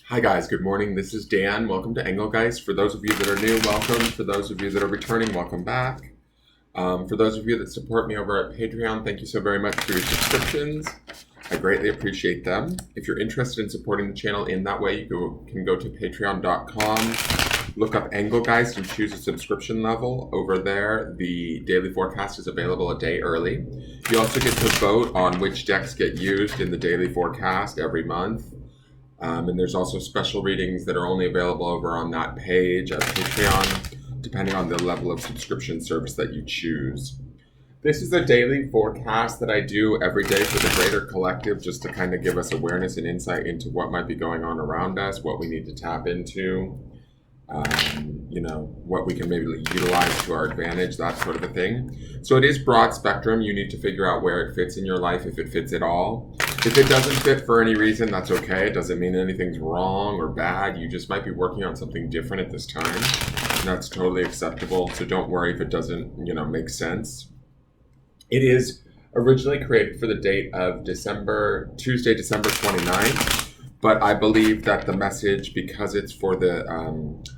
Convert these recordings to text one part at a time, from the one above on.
Hi guys, good morning. This is Dan. Welcome to Engelgeist. For those of you that are new, welcome. For those of you that are returning, welcome back. For those of you that support me over at Patreon, thank you so very much for your subscriptions. I greatly appreciate them. If you're interested in supporting the channel in that way, you can go to patreon.com, look up Engelgeist and choose a subscription level. Over there, the daily forecast is available a day early. You also get to vote on which decks get used in the daily forecast every month. And there's also special readings that are only available over on that page at Patreon, depending on the level of subscription service that you choose. This is a daily forecast that I do every day for the greater collective, just to kind of give us awareness and insight into what might be going on around us, what we need to tap into, what we can maybe utilize to our advantage, that sort of a thing. So it is broad spectrum. You need to figure out where it fits in your life, if it fits at all. If it doesn't fit for any reason, that's okay. It doesn't mean anything's wrong or bad. You just might be working on something different at this time. And that's totally acceptable. So don't worry if it doesn't, make sense. It is originally created for the date of Tuesday, December 29th. But I believe that the message, because it's for the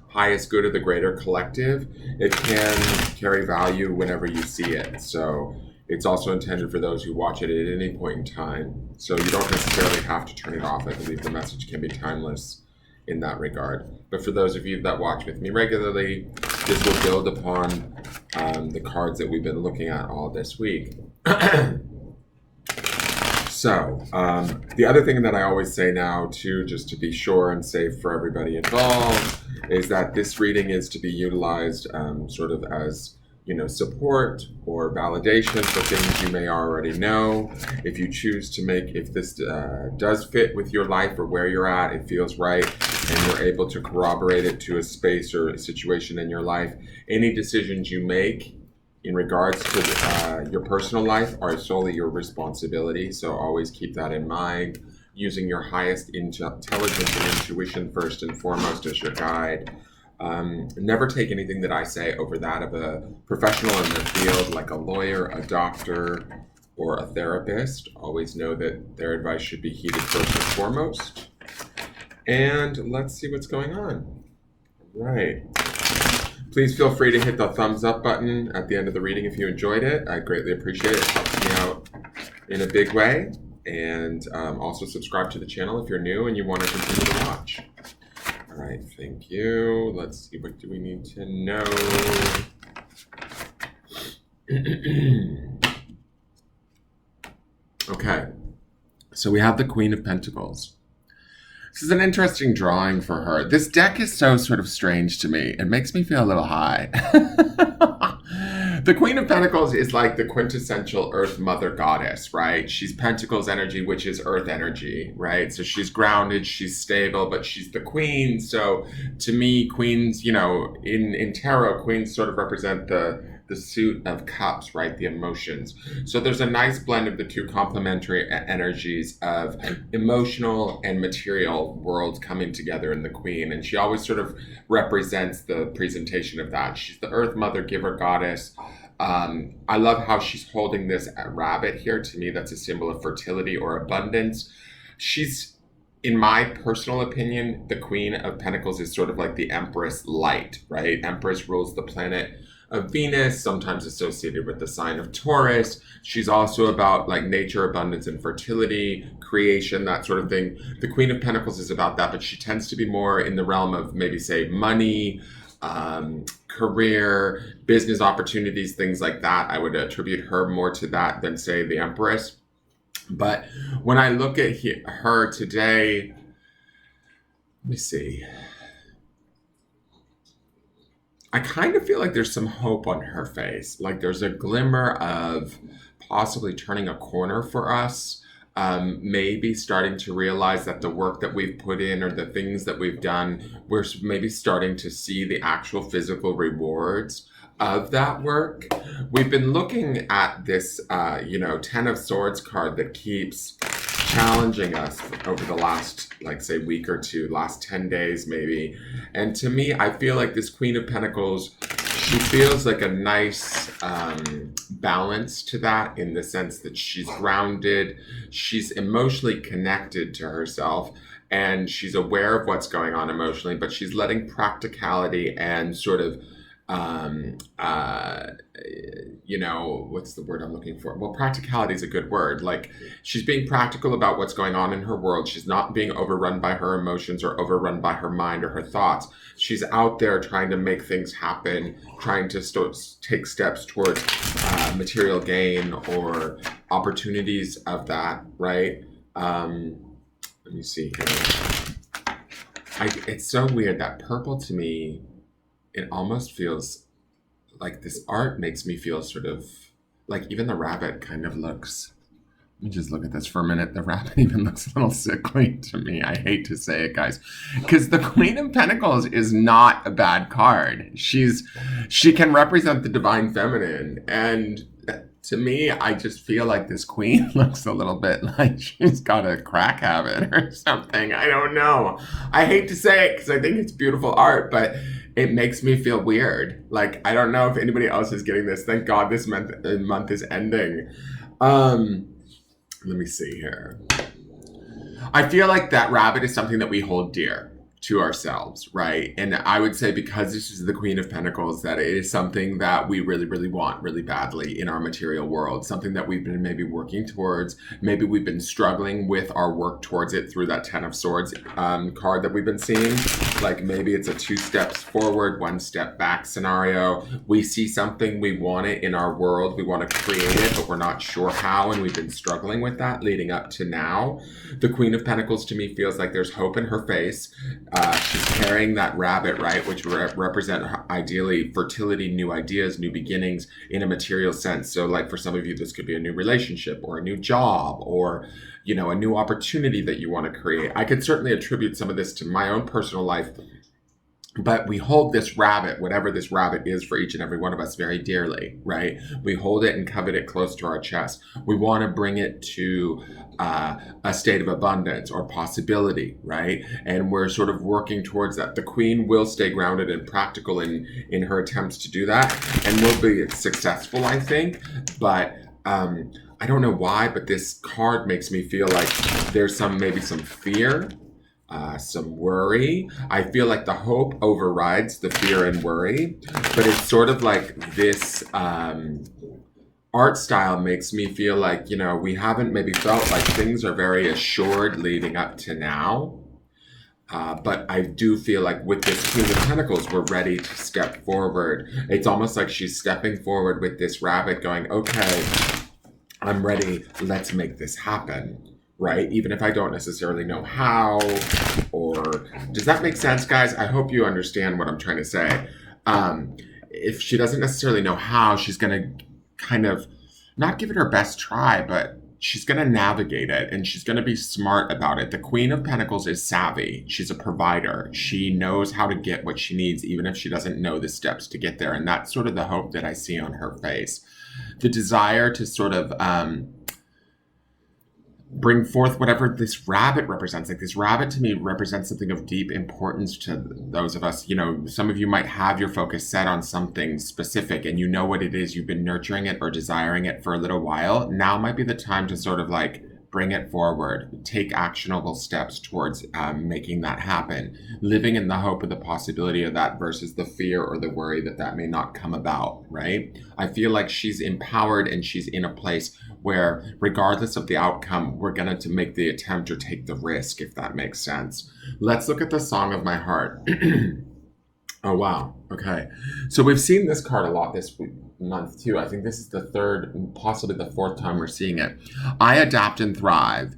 highest good of the greater collective, it can carry value whenever you see it. So it's also intended for those who watch it at any point in time. So you don't necessarily have to turn it off. I believe the message can be timeless in that regard. But for those of you that watch with me regularly, this will build upon the cards that we've been looking at all this week. So, the other thing that I always say now, too, just to be sure and safe for everybody involved, is that this reading is to be utilized sort of as, support or validation for things you may already know. If you choose to if this does fit with your life or where you're at, it feels right, and you're able to corroborate it to a space or a situation in your life, any decisions you make in regards to your personal life are solely your responsibility. So always keep that in mind, using your highest intelligence and intuition first and foremost as your guide. Never take anything that I say over that of a professional in the field, like a lawyer, a doctor, or a therapist. Always know that their advice should be heeded first and foremost. And let's see what's going on. Right. Please feel free to hit the thumbs up button at the end of the reading if you enjoyed it. I greatly appreciate it. It helps me out in a big way. And also subscribe to the channel if you're new and you want to continue to watch. All right, thank you. Let's see, what do we need to know? Okay, so we have the Queen of Pentacles. This is an interesting drawing for her. This deck is so sort of strange to me. It makes me feel a little high. The Queen of Pentacles is like the quintessential Earth Mother Goddess, right? She's Pentacles energy, which is Earth energy, right? So she's grounded, she's stable, but she's the Queen. So to me, Queens, in tarot, Queens sort of represent the suit of cups, right? The emotions. So there's a nice blend of the two complementary energies of emotional and material worlds coming together in the Queen. And she always sort of represents the presentation of that. She's the Earth Mother, Giver, Goddess. I love how she's holding this rabbit here. To me, that's a symbol of fertility or abundance. She's, in my personal opinion, the Queen of Pentacles is sort of like the Empress light, right? Empress rules the planet of Venus, sometimes associated with the sign of Taurus. She's also about like nature, abundance, and fertility, creation, that sort of thing. The Queen of Pentacles is about that, but she tends to be more in the realm of maybe say money, career, business opportunities, things like that. I would attribute her more to that than say the Empress. But when I look at her today, let me see. I kind of feel like there's some hope on her face. Like there's a glimmer of possibly turning a corner for us. Maybe starting to realize that the work that we've put in or the things that we've done, we're maybe starting to see the actual physical rewards of that work. We've been looking at this, Ten of Swords card that keeps challenging us over the last, say, week or two, last 10 days maybe. And to me, I feel like this Queen of Pentacles, she feels like a nice balance to that, in the sense that she's grounded, she's emotionally connected to herself, and she's aware of what's going on emotionally, but she's letting practicality and sort of um, uh, what's the word I'm looking for? Well, practicality is a good word. Like, she's being practical about what's going on in her world. She's not being overrun by her emotions or overrun by her mind or her thoughts. She's out there trying to make things happen, trying to take steps towards material gain or opportunities of that, right? Let me see here. It's so weird that purple to me, it almost feels like this art makes me feel sort of like even the rabbit kind of looks. Let me just look at this for a minute. The rabbit even looks a little sickly to me. I hate to say it, guys, because the Queen of Pentacles is not a bad card. She can represent the divine feminine, and to me, I just feel like this queen looks a little bit like she's got a crack habit or something. I don't know. I hate to say it because I think it's beautiful art, but it makes me feel weird. Like, I don't know if anybody else is getting this. Thank God this month is ending. Let me see here. I feel like that rabbit is something that we hold dear to ourselves, right? And I would say, because this is the Queen of Pentacles, that it is something that we really, really want really badly in our material world, something that we've been maybe working towards. Maybe we've been struggling with our work towards it through that Ten of Swords card that we've been seeing. Like, maybe it's a 2 steps forward, 1 step back scenario. We see something, we want it in our world, we want to create it, but we're not sure how, and we've been struggling with that leading up to now. The Queen of Pentacles to me feels like there's hope in her face. She's carrying that rabbit, right, which represent ideally fertility, new ideas, new beginnings in a material sense. So, like, for some of you, this could be a new relationship or a new job or, a new opportunity that you want to create. I could certainly attribute some of this to my own personal life, but we hold this rabbit, whatever this rabbit is for each and every one of us, very dearly, right? We hold it and covet it close to our chest. We want to bring it to a state of abundance or possibility, right? And we're sort of working towards that. The queen will stay grounded and practical in her attempts to do that, and will be successful, I think. But I don't know why, but this card makes me feel like there's maybe some fear, some worry. I feel like the hope overrides the fear and worry, but it's sort of like this art style makes me feel like, we haven't maybe felt like things are very assured leading up to now. But I do feel like with this Queen of Pentacles, we're ready to step forward. It's almost like she's stepping forward with this rabbit going, okay, I'm ready. Let's make this happen. Right? Even if I don't necessarily know how, or does that make sense, guys? I hope you understand what I'm trying to say. If she doesn't necessarily know how, she's going to kind of not give it her best try, but she's going to navigate it, and she's going to be smart about it. The Queen of Pentacles is savvy. She's a provider. She knows how to get what she needs, even if she doesn't know the steps to get there. And that's sort of the hope that I see on her face. The desire to sort of bring forth whatever this rabbit represents. Like, this rabbit to me represents something of deep importance to those of us. Some of you might have your focus set on something specific, and you know what it is. You've been nurturing it or desiring it for a little while. Now might be the time to sort of like bring it forward, take actionable steps towards making that happen, living in the hope of the possibility of that versus the fear or the worry that may not come about, right? I feel like she's empowered, and she's in a place where, regardless of the outcome, we're going to make the attempt or take the risk, if that makes sense. Let's look at the Song of My Heart. Oh, wow. Okay. So we've seen this card a lot this month, too. I think this is the 3rd, possibly the 4th time we're seeing it. I adapt and thrive.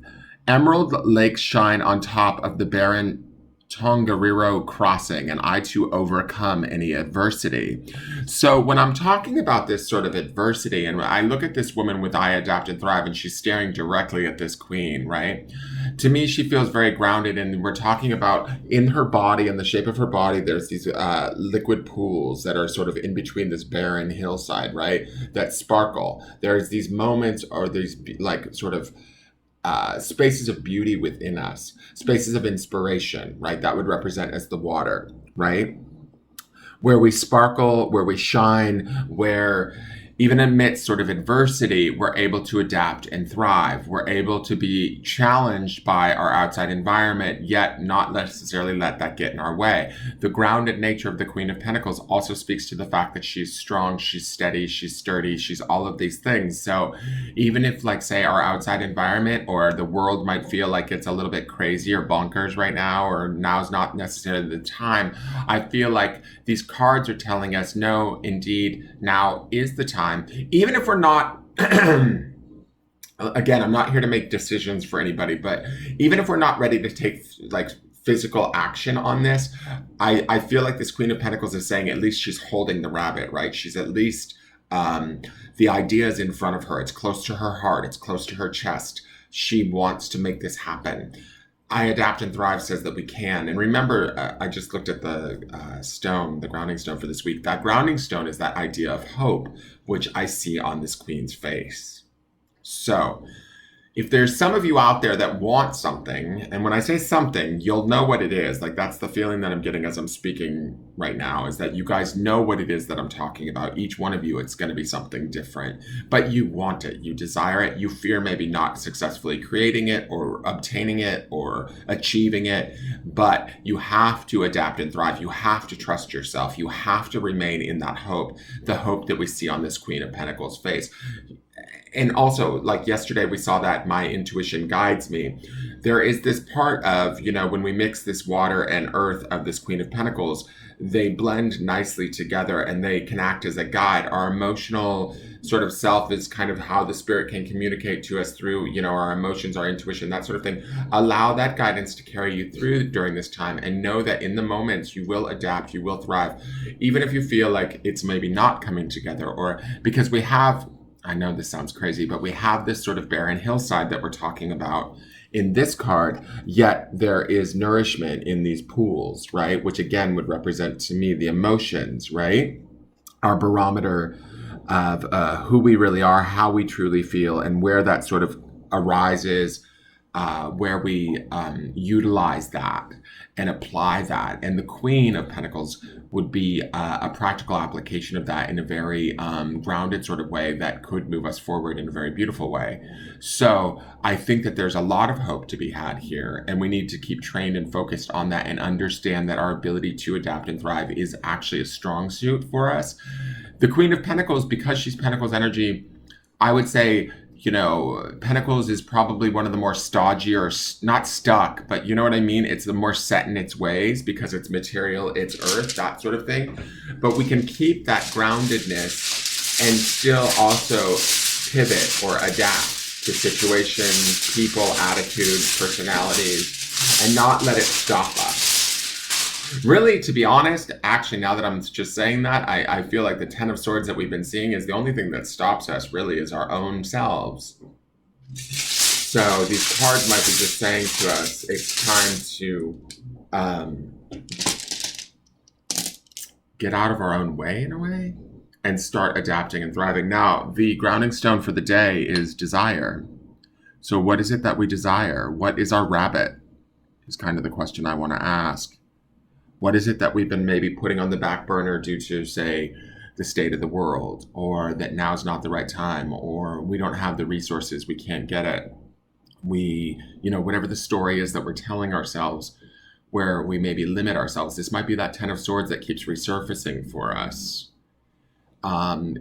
Emerald lakes shine on top of the barren Tongariro crossing, and I too overcome any adversity. So when I'm talking about this sort of adversity, and I look at this woman with I adapt and thrive, and she's staring directly at this queen, right? To me, she feels very grounded, and we're talking about in her body and the shape of her body, there's these liquid pools that are sort of in between this barren hillside, right? That sparkle. There's these moments, or these like sort of spaces of beauty within us, spaces of inspiration, right? That would represent as the water, right? Where we sparkle, where we shine, where even amidst sort of adversity, we're able to adapt and thrive. We're able to be challenged by our outside environment, yet not necessarily let that get in our way. The grounded nature of the Queen of Pentacles also speaks to the fact that she's strong, she's steady, she's sturdy, she's all of these things. So even if, like, say, our outside environment or the world might feel like it's a little bit crazy or bonkers right now, or now's not necessarily the time, I feel like these cards are telling us, no, indeed, now is the time. Even if we're not, again, I'm not here to make decisions for anybody, but even if we're not ready to take like physical action on this, I feel like this Queen of Pentacles is saying at least she's holding the rabbit, right? She's at least, the idea is in front of her. It's close to her heart. It's close to her chest. She wants to make this happen. I Adapt and Thrive says that we can. And remember, I just looked at the stone, the grounding stone for this week. That grounding stone is that idea of hope, which I see on this queen's face. So if there's some of you out there that want something, and when I say something, you'll know what it is. Like, that's the feeling that I'm getting as I'm speaking right now, is that you guys know what it is that I'm talking about. Each one of you, it's going to be something different, but you want it, you desire it, you fear maybe not successfully creating it or obtaining it or achieving it, but you have to adapt and thrive. You have to trust yourself. You have to remain in that hope, the hope that we see on this Queen of Pentacles face. And also, like yesterday, we saw that my intuition guides me. There is this part of, when we mix this water and earth of this Queen of Pentacles, they blend nicely together and they can act as a guide. Our emotional sort of self is kind of how the spirit can communicate to us through, our emotions, our intuition, that sort of thing. Allow that guidance to carry you through during this time, and know that in the moments you will adapt, you will thrive, even if you feel like it's maybe not coming together, or because we have, I know this sounds crazy, but we have this sort of barren hillside that we're talking about in this card, yet there is nourishment in these pools, right? Which again would represent to me the emotions, right? Our barometer of who we really are, how we truly feel, and where that sort of arises, where we utilize that and apply that. And the Queen of Pentacles would be a practical application of that in a very grounded sort of way that could move us forward in a very beautiful way. So I think that there's a lot of hope to be had here, and we need to keep trained and focused on that and understand that our ability to adapt and thrive is actually a strong suit for us. The Queen of Pentacles, because she's Pentacles energy, I would say, Pentacles is probably one of the more stodgy, or not stuck, but you know what I mean? It's the more set in its ways because it's material, it's earth, that sort of thing. But we can keep that groundedness and still also pivot or adapt to situations, people, attitudes, personalities, and not let it stop us. Really, to be honest, actually, now that I'm just saying that, I feel like the Ten of Swords that we've been seeing is the only thing that stops us, really, is our own selves. So these cards might be just saying to us, it's time to get out of our own way, in a way, and start adapting and thriving. Now, the grounding stone for the day is desire. So what is it that we desire? What is our rabbit? Is kind of the question I want to ask. What is it that we've been maybe putting on the back burner due to, say, the state of the world, or that now's not the right time, or we don't have the resources, we can't get it. We, whatever the story is that we're telling ourselves, where we maybe limit ourselves. This might be that Ten of Swords that keeps resurfacing for us.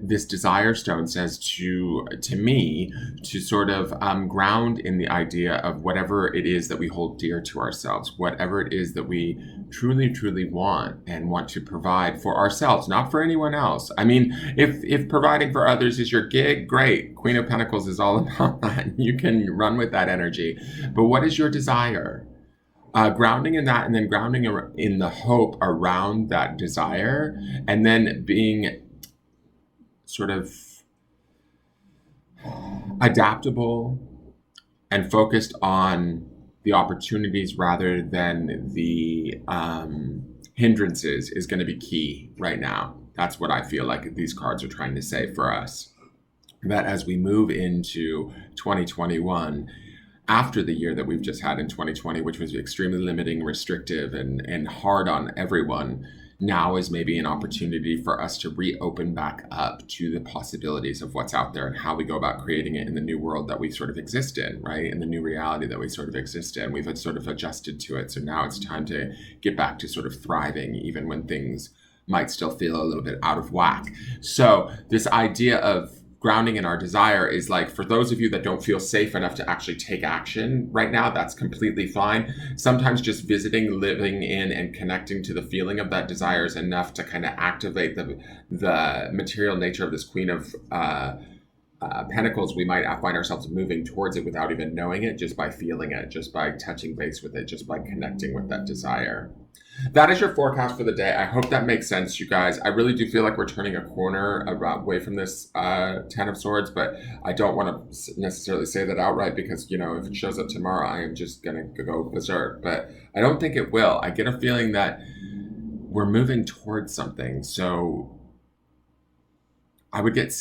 This desire stone says to me to sort of ground in the idea of whatever it is that we hold dear to ourselves, whatever it is that we truly, truly want and want to provide for ourselves, not for anyone else. I mean, if providing for others is your gig, great. Queen of Pentacles is all about that. You can run with that energy. But what is your desire? Grounding in that, and then grounding in the hope around that desire, and then being sort of adaptable and focused on the opportunities rather than the hindrances is going to be key right now. That's what I feel like these cards are trying to say for us. That as we move into 2021, after the year that we've just had in 2020, which was extremely limiting, restrictive, and hard on everyone, now is maybe an opportunity for us to reopen back up to the possibilities of what's out there and how we go about creating it in the new world that we sort of exist in, right? In the new reality that we sort of exist in. We've sort of adjusted to it. So now it's time to get back to sort of thriving, even when things might still feel a little bit out of whack. So this idea of grounding in our desire is like, for those of you that don't feel safe enough to actually take action right now, that's completely fine. Sometimes just visiting, living in, and connecting to the feeling of that desire is enough to kind of activate the material nature of this Queen of Pentacles. We might find ourselves moving towards it without even knowing it, just by feeling it, just by touching base with it, just by connecting with that desire. That is your forecast for the day. I hope that makes sense, you guys. I really do feel like we're turning a corner away from this Ten of Swords, but I don't want to necessarily say that outright because, you know, if it shows up tomorrow, I am just going to go berserk. But I don't think it will. I get a feeling that we're moving towards something. So I would get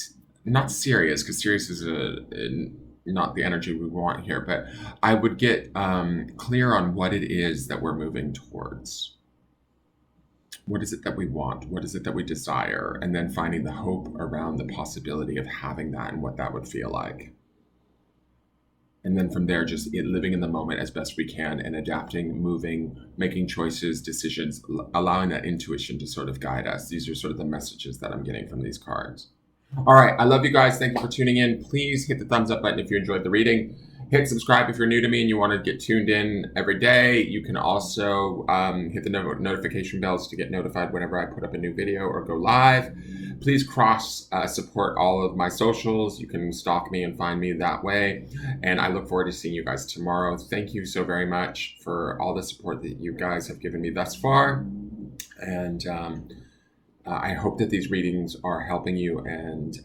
not serious, because serious is not the energy we want here, but I would get clear on what it is that we're moving towards. What is it that we want? What is it that we desire? And then finding the hope around the possibility of having that and what that would feel like. And then from there, just living in the moment as best we can and adapting, moving, making choices, decisions, allowing that intuition to sort of guide us. These are sort of the messages that I'm getting from these cards. All right. I love you guys. Thank you for tuning in. Please hit the thumbs up button if you enjoyed the reading. Hit subscribe if you're new to me and you want to get tuned in every day. You can also hit the notification bells to get notified whenever I put up a new video or go live. Please support all of my socials. You can stalk me and find me that way. And I look forward to seeing you guys tomorrow. Thank you so very much for all the support that you guys have given me thus far. And I hope that these readings are helping you and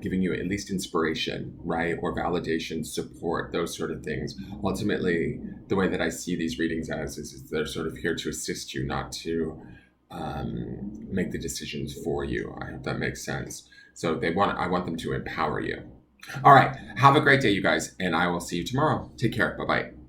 giving you at least inspiration, right? Or validation, support, those sort of things. Ultimately, the way that I see these readings as is they're sort of here to assist you, not to make the decisions for you. I hope that makes sense. So I want them to empower you. All right. Have a great day, you guys, and I will see you tomorrow. Take care. Bye-bye.